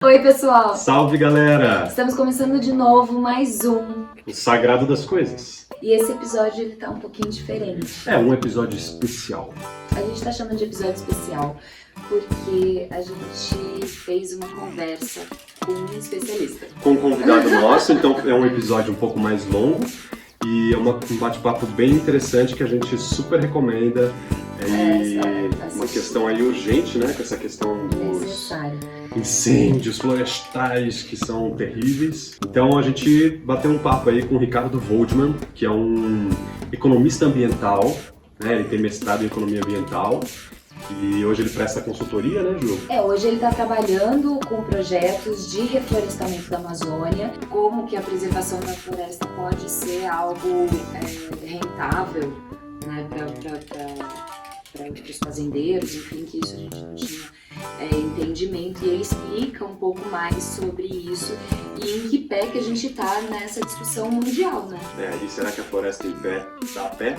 Oi, pessoal! Salve, galera! Estamos começando de novo mais um. O Sagrado das Coisas. E esse episódio ele tá um pouquinho diferente. É um episódio especial. A gente tá chamando de episódio especial porque a gente fez uma conversa com um especialista. Com um convidado nosso, então é um episódio um pouco mais longo e é um bate-papo bem interessante que a gente super recomenda. Uma questão aí urgente, né? Com essa questão dos incêndios florestais que são terríveis. Então a gente bateu um papo aí com o Ricardo Voldman, que é um economista ambiental, né? Ele tem mestrado em economia ambiental e hoje ele presta consultoria, né, Ju? Hoje ele está trabalhando com projetos de reflorestamento da Amazônia, como que a preservação da floresta pode ser algo rentável, né, para os fazendeiros, enfim, que isso a gente não tinha entendimento, e ele explica um pouco mais sobre isso e em que pé que a gente está nessa discussão mundial, né? E será que a floresta em pé dá a pé?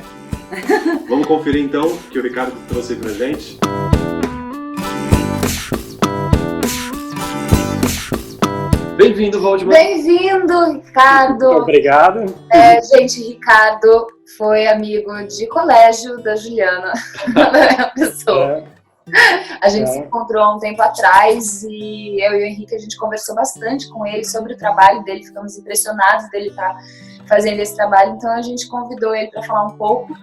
Vamos conferir então o que o Ricardo trouxe aí pra gente. Bem-vindo, Voldman. Bem-vindo, Ricardo. Obrigado. Gente, Ricardo foi amigo de colégio da Juliana, a pessoa. A gente se encontrou há um tempo atrás e eu e o Henrique, a gente conversou bastante com ele sobre o trabalho dele, ficamos impressionados dele estar fazendo esse trabalho, então a gente convidou ele para falar um pouco.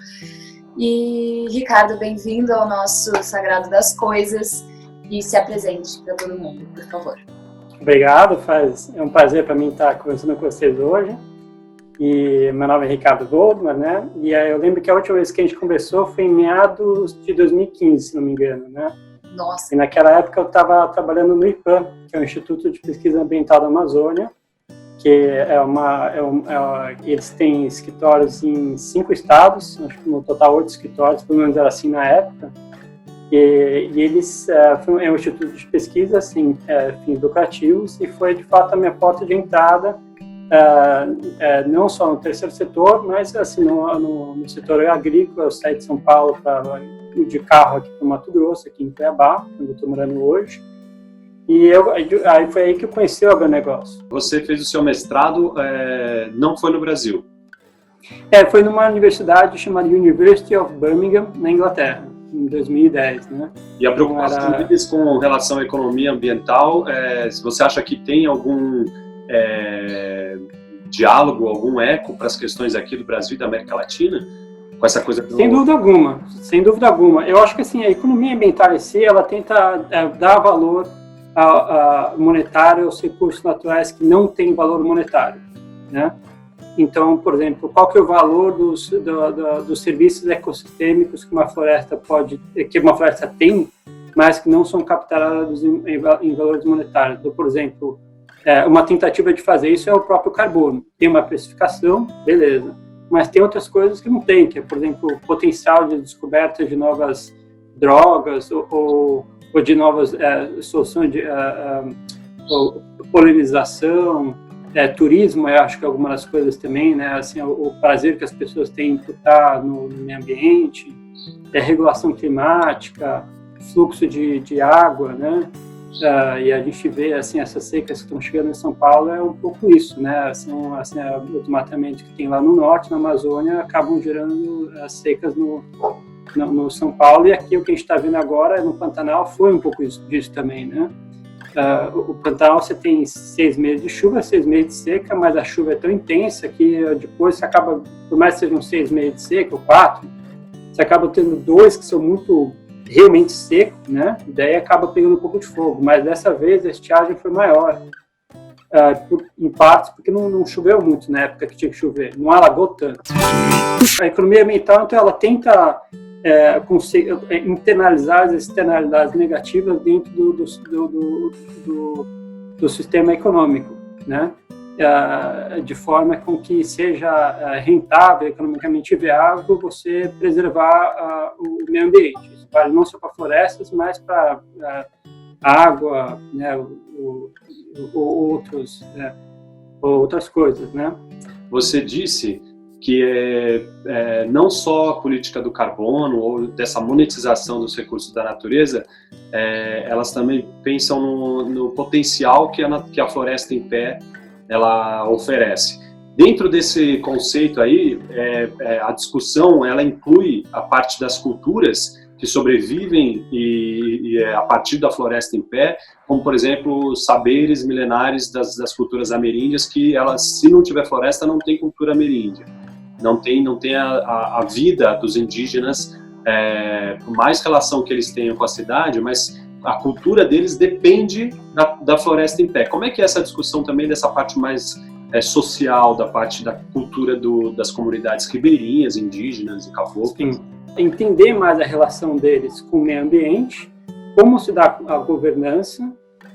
E, Ricardo, bem-vindo ao nosso Sagrado das Coisas e se apresente para todo mundo, por favor. Obrigado, é um prazer para mim estar conversando com vocês hoje. E meu nome é Ricardo Voldman, né? E eu lembro que a última vez que a gente conversou foi em meados de 2015, se não me engano, né? Nossa! E naquela época eu estava trabalhando no IPAM, que é o Instituto de Pesquisa Ambiental da Amazônia, que eles têm escritórios em 5 estados, acho que no total 8 escritórios, pelo menos era assim na época. E eles é um instituto de pesquisa sem fins lucrativos e foi de fato a minha porta de entrada, não só no terceiro setor, mas assim no setor agrícola. Eu saí de São Paulo de carro aqui para o Mato Grosso, aqui em Cuiabá, onde eu estou morando hoje. E aí foi aí que eu conheci o agronegócio. Você fez o seu mestrado, não foi no Brasil? Foi numa universidade chamada University of Birmingham, na Inglaterra, em 2010, né? E a preocupação deles com relação à economia ambiental, se você acha que tem algum diálogo, algum eco para as questões aqui do Brasil e da América Latina, com essa coisa? Sem dúvida alguma. Eu acho que assim, a economia ambiental em si, ela tenta dar valor monetário aos recursos naturais que não têm valor monetário, né? Então, por exemplo, qual que é o valor dos serviços ecossistêmicos que uma floresta tem, mas que não são capturados em valores monetários? Então, por exemplo, uma tentativa de fazer isso é o próprio carbono. Tem uma precificação, beleza, mas tem outras coisas que não tem, que é, por exemplo, o potencial de descoberta de novas drogas ou de novas soluções de polinização, turismo. Eu acho que algumas das coisas também, né? Assim, o prazer que as pessoas têm por estar no meio ambiente, regulação climática, fluxo de água, né? E a gente vê assim, essas secas que estão chegando em São Paulo, é um pouco isso, né? O desmatamento que tem lá no norte, na Amazônia, acabam gerando as secas no São Paulo, e aqui o que a gente está vendo agora no Pantanal foi um pouco disso também, né? O Pantanal, você tem 6 meses de chuva, 6 meses de seca, mas a chuva é tão intensa que depois você acaba, por mais que sejam 6 meses de seca, ou 4, você acaba tendo 2 que são muito realmente secos, né? E daí acaba pegando um pouco de fogo, mas dessa vez a estiagem foi maior, em partes porque não choveu muito na época que tinha que chover, não alagou tanto. A economia ambiental, então, ela tenta internalizar as externalidades negativas dentro do sistema econômico, né? De forma com que seja rentável, economicamente viável, você preservar o meio ambiente. Isso vale não só para florestas, mas para água, né? Outras coisas, né? Você disse que é não só a política do carbono ou dessa monetização dos recursos da natureza, elas também pensam no potencial que a floresta em pé ela oferece. Dentro desse conceito aí, a discussão ela inclui a parte das culturas que sobrevivem a partir da floresta em pé, como, por exemplo, saberes milenares das culturas ameríndias, que elas, se não tiver floresta, não tem cultura ameríndia. Não tem a vida dos indígenas, por mais relação que eles tenham com a cidade, mas a cultura deles depende da floresta em pé. Como é que é essa discussão também dessa parte mais social, da parte da cultura das comunidades ribeirinhas, indígenas e caboclos? Sim. Entender mais a relação deles com o meio ambiente, como se dá a governança,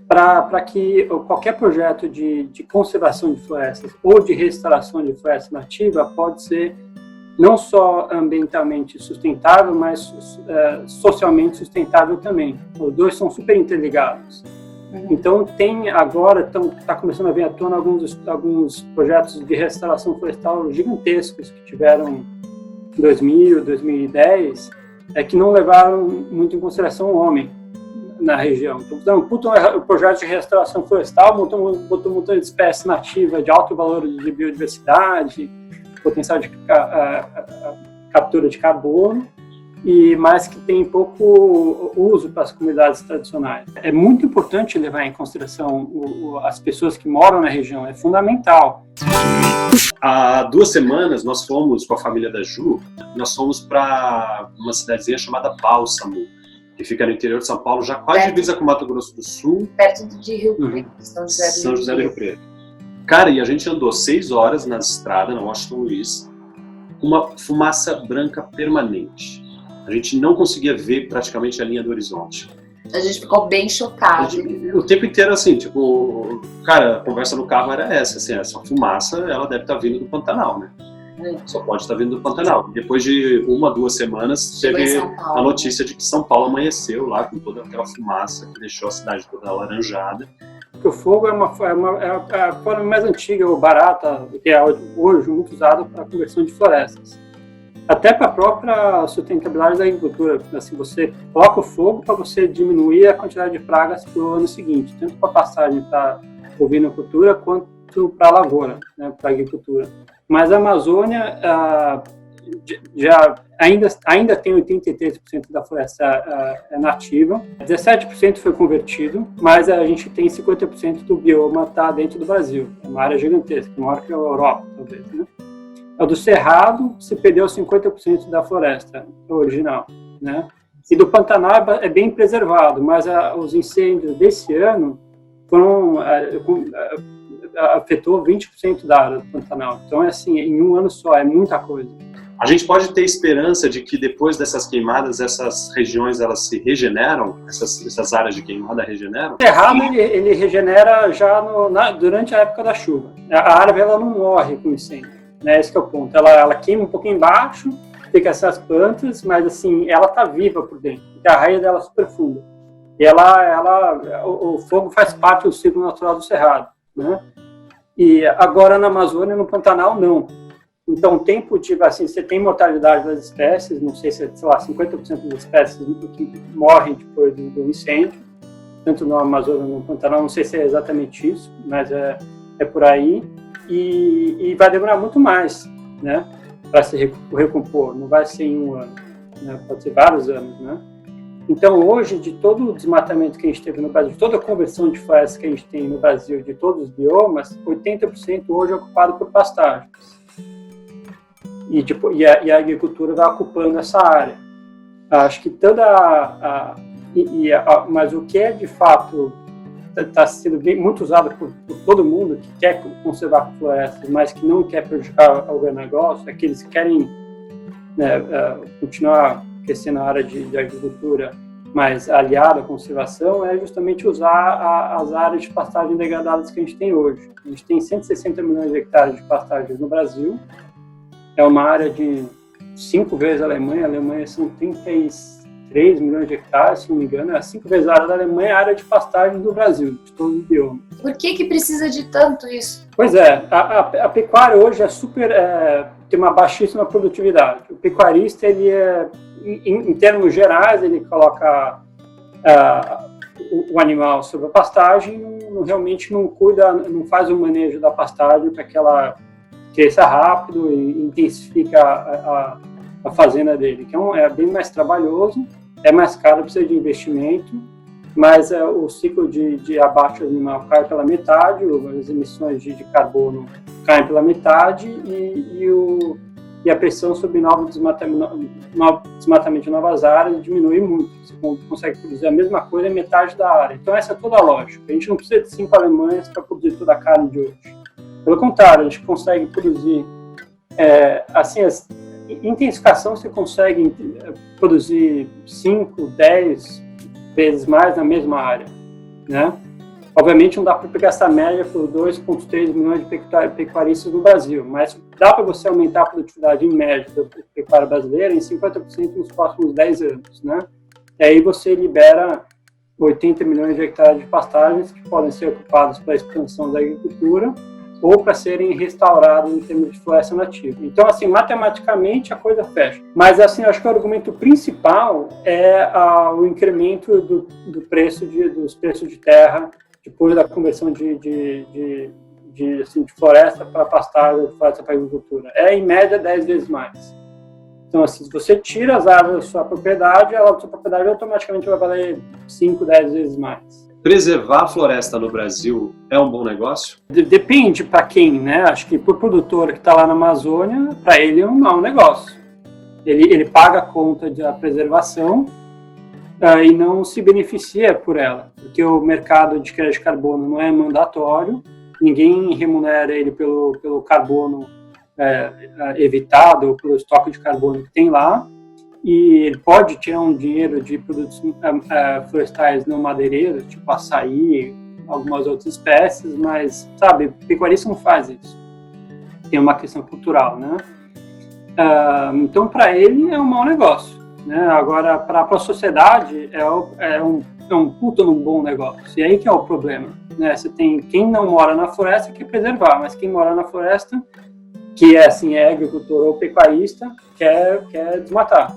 para que qualquer projeto de conservação de florestas ou de restauração de floresta nativa pode ser não só ambientalmente sustentável, mas socialmente sustentável também. Os dois são super interligados. Então, está começando a vir à tona alguns projetos de restauração florestal gigantescos que tiveram em 2000, 2010, que não levaram muito em consideração o homem na região. Então, um projeto de restauração florestal, botou um montão de espécies nativas de alto valor de biodiversidade, potencial de captura de carbono, mas que tem pouco uso para as comunidades tradicionais. É muito importante levar em consideração as pessoas que moram na região, é fundamental. Há 2 semanas nós fomos com a família da Ju, nós fomos para uma cidadezinha chamada Bálsamo, que fica no interior de São Paulo, já quase divisa com Mato Grosso do Sul. Perto de Rio Preto, São José do Rio Preto. Cara, e a gente andou 6 horas na estrada, na Washington Luiz, com uma fumaça branca permanente. A gente não conseguia ver praticamente a linha do horizonte. A gente ficou bem chocado. O tempo inteiro, assim, tipo, cara, a conversa no carro era essa, assim, essa fumaça, ela deve estar vindo do Pantanal, né? Só pode estar vindo do Pantanal. Depois de 1 a 2 semanas, teve a notícia de que São Paulo amanheceu lá com toda aquela fumaça que deixou a cidade toda alaranjada. Porque o fogo é a forma mais antiga ou barata, que é hoje muito usada para a conversão de florestas. Até para a própria sustentabilidade da agricultura. Assim, você coloca o fogo para você diminuir a quantidade de pragas para o ano seguinte, tanto para a passagem para a bovinocultura quanto para a lavoura, né, para a agricultura. Mas a Amazônia ainda tem 83% da floresta nativa, 17% foi convertido, mas a gente tem 50% do bioma tá dentro do Brasil. É uma área gigantesca, maior que a Europa, talvez, né? O do Cerrado se perdeu 50% da floresta original, né? E do Pantanal é bem preservado, mas os incêndios desse ano afetou 20% da área do Pantanal. Então, é assim, em um ano só, é muita coisa. A gente pode ter esperança de que depois dessas queimadas, essas regiões elas se regeneram? Essas áreas de queimada regeneram? O Cerrado, ele regenera já durante a época da chuva. A árvore ela não morre com incêndio, né? Esse que é o ponto. Ela queima um pouquinho embaixo, fica essas plantas, mas assim, ela está viva por dentro, porque a raiz dela é super funda. E o fogo faz parte do ciclo natural do Cerrado, né? E agora na Amazônia, no Pantanal, não. Então, o tempo de, assim, você tem mortalidade das espécies, não sei se é, sei lá, 50% das espécies que morrem depois do incêndio, tanto no Amazonas como no Pantanal, não sei se é exatamente isso, mas é por aí, e vai demorar muito mais, né, para se recompor, não vai ser em um ano, né, pode ser vários anos, né. Então, hoje, de todo o desmatamento que a gente teve no Brasil, de toda a conversão de florestas que a gente tem no Brasil, de todos os biomas, 80% hoje é ocupado por pastagens. E a agricultura vai ocupando essa área. Acho que mas o que é de fato está sendo muito usado por todo mundo que quer conservar florestas, mas que não quer prejudicar o agronegócio, aqueles que querem, né, continuar crescendo a área de agricultura, mas aliada à conservação, é justamente usar as áreas de pastagem degradadas que a gente tem hoje. A gente tem 160 milhões de hectares de pastagens no Brasil. É uma área de 5 vezes a Alemanha são 33 3 milhões de hectares, se não me engano, é 5 vezes a área da Alemanha e a área de pastagem do Brasil, de todos os biomas. Por que precisa de tanto isso? Pois é, a pecuária hoje é tem uma baixíssima produtividade. O pecuarista, ele em termos gerais, ele coloca o animal sobre a pastagem, realmente não cuida, não faz o manejo da pastagem para que ela cresça rápido e intensifique a fazenda dele, que é bem mais trabalhoso, é mais caro, precisa de investimento, mas o ciclo de abate do animal cai pela metade, as emissões de carbono caem pela metade e a pressão sobre novo desmatamento de novas áreas diminui muito. Você consegue produzir a mesma coisa em metade da área. Então essa é toda a lógica. A gente não precisa de 5 Alemanhas para produzir toda a carne de hoje. Pelo contrário, a gente consegue produzir, intensificação você consegue produzir 5, 10 vezes mais na mesma área, né? Obviamente não dá para pegar essa média por 2,3 milhões de pecuaristas no Brasil, mas dá para você aumentar a produtividade em média da pecuária brasileira em 50% nos próximos 10 anos, né? E aí você libera 80 milhões de hectares de pastagens que podem ser ocupados para a expansão da agricultura ou para serem restaurados em termos de floresta nativa. Então, assim, matematicamente a coisa fecha. Mas, assim, acho que o argumento principal é o incremento dos preços de terra depois da conversão de floresta para pastagem, de floresta para agricultura. É, em média, 10 vezes mais. Então, assim, se você tira as árvores da sua propriedade, a sua propriedade automaticamente vai valer 5, 10 vezes mais. Preservar a floresta no Brasil é um bom negócio? Depende para quem, né? Acho que para o produtor que está lá na Amazônia, para ele é um mau negócio. Ele paga a conta da preservação e não se beneficia por ela, porque o mercado de crédito de carbono não é mandatório, ninguém remunera ele pelo carbono evitado ou pelo estoque de carbono que tem lá, e ele pode tirar um dinheiro de produtos florestais não madeireiros, tipo açaí, algumas outras espécies, mas, sabe, o pecuarista não faz isso. Tem uma questão cultural, né? Então, para ele, é um mau negócio, né? Agora, para a sociedade, é um puta num bom negócio. E aí que é o problema, né? Você tem quem não mora na floresta quer preservar, mas quem mora na floresta, que é agricultor ou pecuarista, quer desmatar.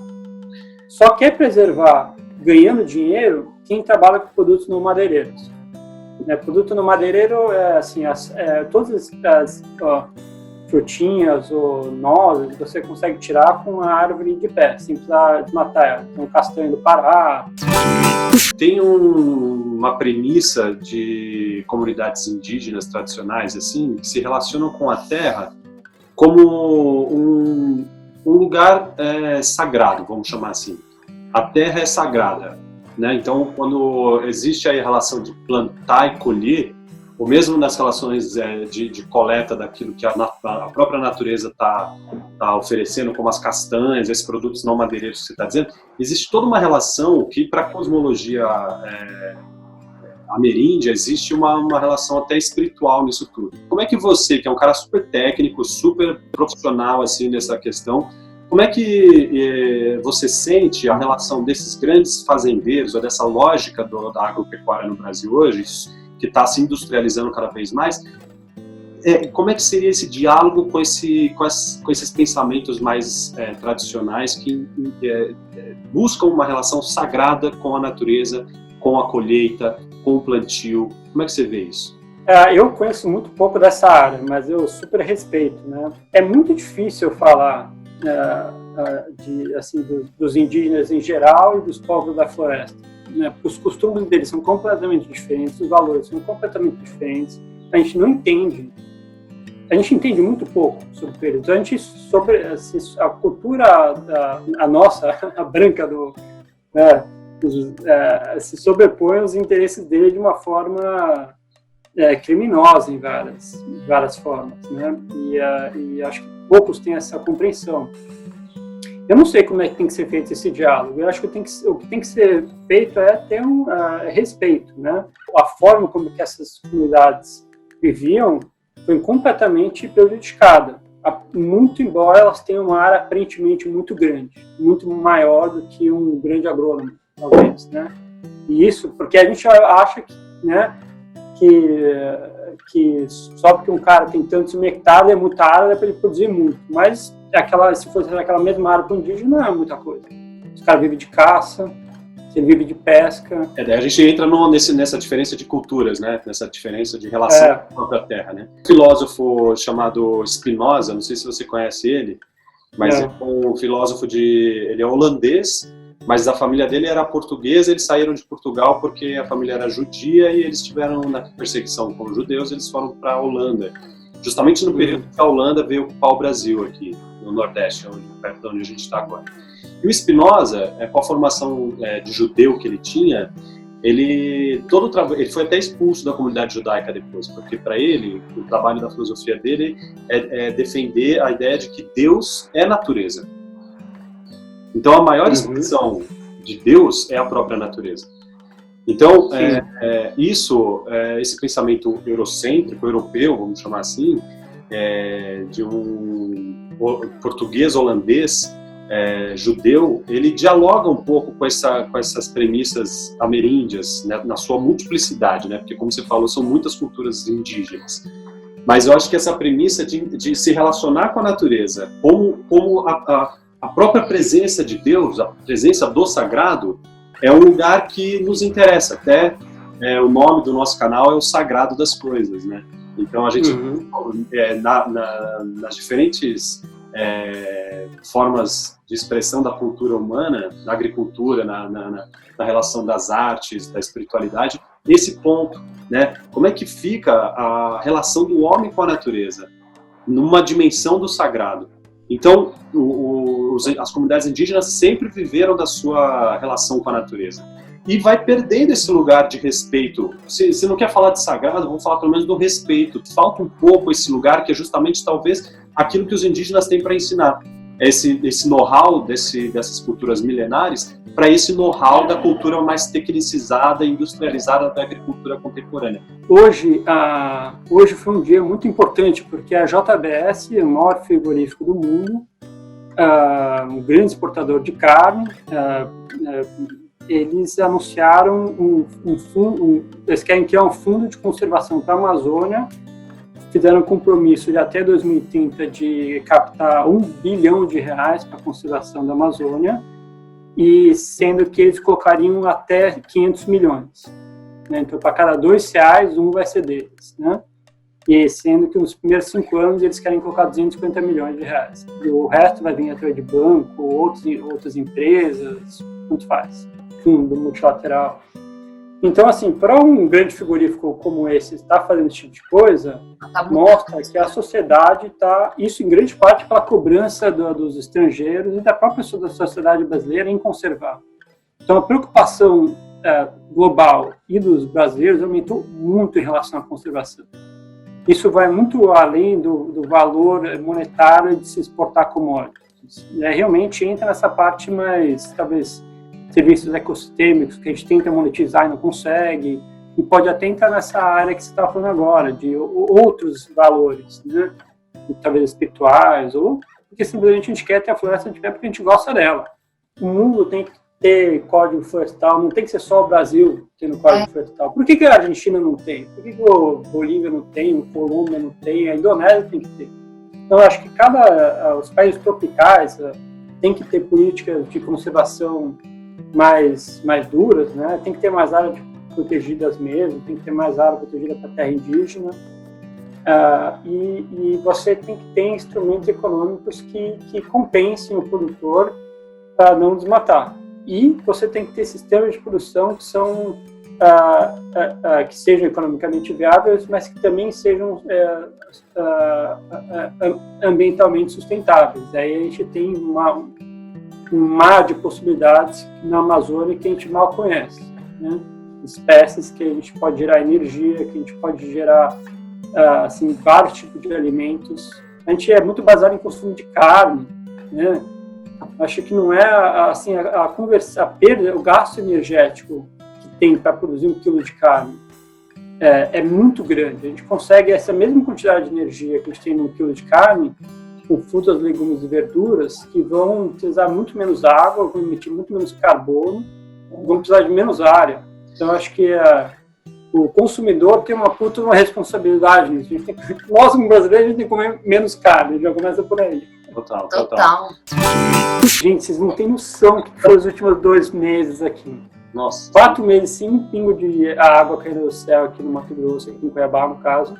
Só quer preservar ganhando dinheiro quem trabalha com produtos não madeireiros. Produto não madeireiro todas as frutinhas ou nozes você consegue tirar com a árvore de pé, sem precisar desmatar ela. Então, castanho do Pará. Tem uma premissa de comunidades indígenas tradicionais assim que se relacionam com a terra como um lugar sagrado, vamos chamar assim. A terra é sagrada, né? Então, quando existe aí a relação de plantar e colher, ou mesmo nas relações de coleta daquilo que a própria natureza está oferecendo, como as castanhas, esses produtos não madeireiros que você está dizendo, existe toda uma relação que, para a cosmologia ameríndia, existe uma relação até espiritual nisso tudo. Como é que você, que é um cara super técnico, super profissional assim nessa questão, como é que você sente a relação desses grandes fazendeiros, ou dessa lógica da agropecuária no Brasil hoje, que está se industrializando cada vez mais? Como é que seria esse diálogo com esses pensamentos mais tradicionais que buscam uma relação sagrada com a natureza, com a colheita, com o plantio? Como é que você vê isso? Eu conheço muito pouco dessa área, mas eu super respeito, né? É muito difícil falar dos indígenas em geral e dos povos da floresta, né? Porque os costumes deles são completamente diferentes, os valores são completamente diferentes, a gente não entende, a gente entende muito pouco sobre eles, a cultura a nossa, a branca se sobrepõe aos interesses dele de uma forma criminosa em várias formas, né? E acho que poucos têm essa compreensão. Eu não sei como é que tem que ser feito esse diálogo. Eu acho que o que tem que ser feito é ter respeito, né? A forma como que essas comunidades viviam foi completamente prejudicada. muito embora elas tenham uma área aparentemente muito grande, muito maior do que um grande agrônomo, talvez, né? E isso porque a gente acha que, né, que só porque um cara tem tantos hectares, é muita área, é para ele produzir muito. Mas se fosse aquela mesma área para o indígena, não é muita coisa. Os caras vivem de caça, ele vive de pesca. Daí a gente entra nessa diferença de culturas, né? Nessa diferença de relação com a própria terra, né? Um filósofo chamado Spinoza, não sei se você conhece ele, mas é um filósofo ele é holandês, mas a família dele era portuguesa, eles saíram de Portugal porque a família era judia e eles estiveram na perseguição com os judeus, eles foram para a Holanda. Justamente no período que a Holanda veio ocupar o Brasil aqui, no Nordeste, perto de onde a gente está agora. E o Spinoza, com a formação de judeu que ele tinha, ele foi até expulso da comunidade judaica depois, porque para ele, o trabalho da filosofia dele é defender a ideia de que Deus é natureza. Então a maior expressão de Deus é a própria natureza. Então, esse pensamento eurocêntrico, europeu, vamos chamar assim, de um português holandês, judeu, ele dialoga um pouco com essas premissas ameríndias, né, na sua multiplicidade, né, porque como você falou, são muitas culturas indígenas. Mas eu acho que essa premissa de se relacionar com a natureza, como a própria presença de Deus, a presença do sagrado, é um lugar que nos interessa. Até o nome do nosso canal é o Sagrado das Coisas, né? Então a gente, nas diferentes formas de expressão da cultura humana, na agricultura, na relação das artes, da espiritualidade, esse ponto, né? Como é que fica a relação do homem com a natureza numa dimensão do sagrado? Então, as comunidades indígenas sempre viveram da sua relação com a natureza. E vai perdendo esse lugar de respeito. Se não quer falar de sagrado, vamos falar pelo menos do respeito. Falta um pouco esse lugar que é justamente, talvez, aquilo que os indígenas têm para ensinar. Esse know-how dessas culturas milenares para esse know-how da cultura mais tecnicizada e industrializada da agricultura contemporânea. Hoje foi um dia muito importante, porque a JBS, o maior frigorífico do mundo, um grande exportador de carne, eles anunciaram eles querem criar um fundo de conservação para a Amazônia, fizeram um compromisso de até 2030 de captar R$1 bilhão para a conservação da Amazônia, e sendo que eles colocariam até 500 milhões. Né? Então, para cada R$2, um vai ser deles. Né? E sendo que nos primeiros 5 anos eles querem colocar 250 milhões de reais. E o resto vai vir através de banco, outras empresas, tanto faz. Fundo multilateral. Então, assim, para um grande frigorífico como esse estar fazendo esse tipo de coisa, mostra que a sociedade está, isso em grande parte pela cobrança dos estrangeiros e da própria sociedade brasileira em conservar. Então, a preocupação global e dos brasileiros aumentou muito em relação à conservação. Isso vai muito além do valor monetário de se exportar commodities. Realmente entra nessa parte mais, talvez, serviços ecossistêmicos que a gente tenta monetizar e não consegue, e pode até entrar nessa área que você está falando agora, de outros valores, né? Talvez espirituais, ou porque simplesmente a gente quer ter a floresta de pé porque a gente gosta dela. O mundo tem que ter código florestal, não tem que ser só o Brasil tendo código florestal. Por que a Argentina não tem? Por que o Bolívia não tem? O Colômbia não tem? A Indonésia tem que ter. Então, eu acho que os países tropicais tem que ter políticas de conservação mais duras, né? Tem que ter mais áreas protegidas mesmo, tem que ter mais área protegida para a terra indígena, e você tem que ter instrumentos econômicos que compensem o produtor para não desmatar. E você tem que ter sistemas de produção que são que sejam economicamente viáveis, mas que também sejam ambientalmente sustentáveis. Aí a gente tem um mar de possibilidades na Amazônia que a gente mal conhece, né? Espécies que a gente pode gerar energia, que a gente pode gerar assim, vários tipos de alimentos. A gente é muito baseado em consumo de carne, né? Acho que não é assim a perda, o gasto energético que tem para produzir 1 quilo de carne é muito grande. A gente consegue essa mesma quantidade de energia que a gente tem num quilo de carne com frutas, legumes e verduras que vão precisar muito menos água, vão emitir muito menos carbono, vão precisar de menos área. Então, acho que o consumidor tem uma responsabilidade nisso. Nós, como brasileiros, a gente tem que comer menos carne, já começa por aí. Total. Gente, vocês não têm noção que foi os últimos 2 meses aqui. Nossa. 4 meses sem um pingo de água caindo do céu aqui no Mato Grosso, aqui em Cuiabá, no caso.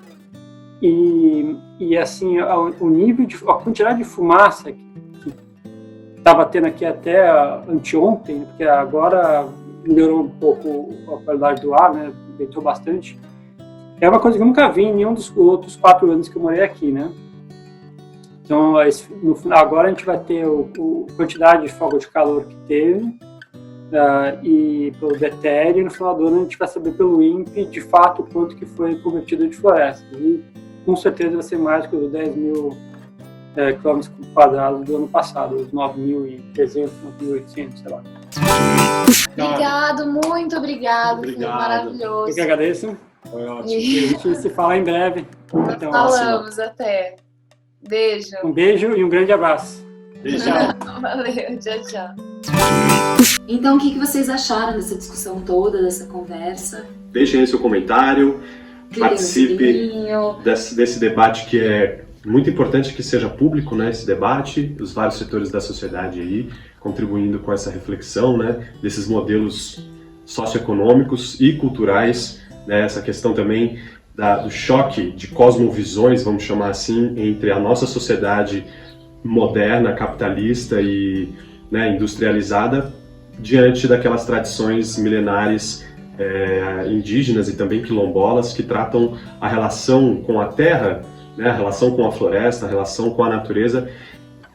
E assim, o nível a quantidade de fumaça que estava tendo aqui até anteontem, porque agora melhorou um pouco a qualidade do ar, né? Ventou bastante. É uma coisa que eu nunca vi em nenhum dos outros 4 anos que eu morei aqui, né? Então, agora a gente vai ter a quantidade de folga de calor que teve, e pelo DETER, e no final do ano a gente vai saber pelo INPE, de fato, o quanto que foi convertido de floresta. E com certeza vai ser mais que os 10 mil quilômetros quadrados do ano passado, os 9.300, 9.800, sei lá. Obrigado, muito obrigado. Foi maravilhoso. Eu que agradeço. Foi ótimo. A gente se fala em breve. Então, Falamos, até. Beijo. Um beijo e um grande abraço. Beijo. Valeu, tchau. Então, o que vocês acharam dessa discussão toda, dessa conversa? Deixem aí seu comentário, participe desse debate que é muito importante que seja público, né, esse debate, os vários setores da sociedade aí contribuindo com essa reflexão, né, desses modelos socioeconômicos e culturais, né, essa questão também do choque de cosmovisões, vamos chamar assim, entre a nossa sociedade moderna, capitalista e, né, industrializada, diante daquelas tradições milenares indígenas e também quilombolas que tratam a relação com a terra, né, a relação com a floresta, a relação com a natureza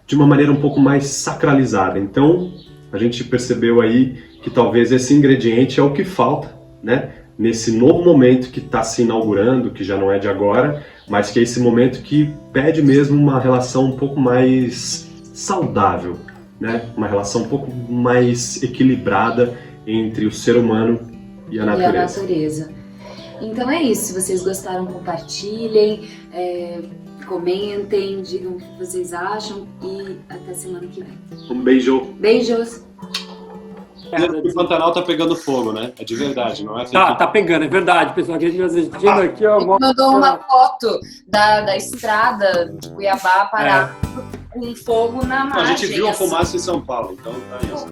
de uma maneira um pouco mais sacralizada. Então, a gente percebeu aí que talvez esse ingrediente é o que falta, né, nesse novo momento que está se inaugurando, que já não é de agora, mas que é esse momento que pede mesmo uma relação um pouco mais saudável, né, uma relação um pouco mais equilibrada entre o ser humano e a natureza. Então é isso, se vocês gostaram, compartilhem, comentem, digam o que vocês acham e até semana que vem. Um beijo! Beijos! O Pantanal tá pegando fogo, né? É de verdade, não é? Tá pegando, é verdade, pessoal. A gente vai assistindo aqui, ó. Mandou uma foto da estrada de Cuiabá parar com fogo na margem. A gente viu a fumaça em São Paulo, então tá isso.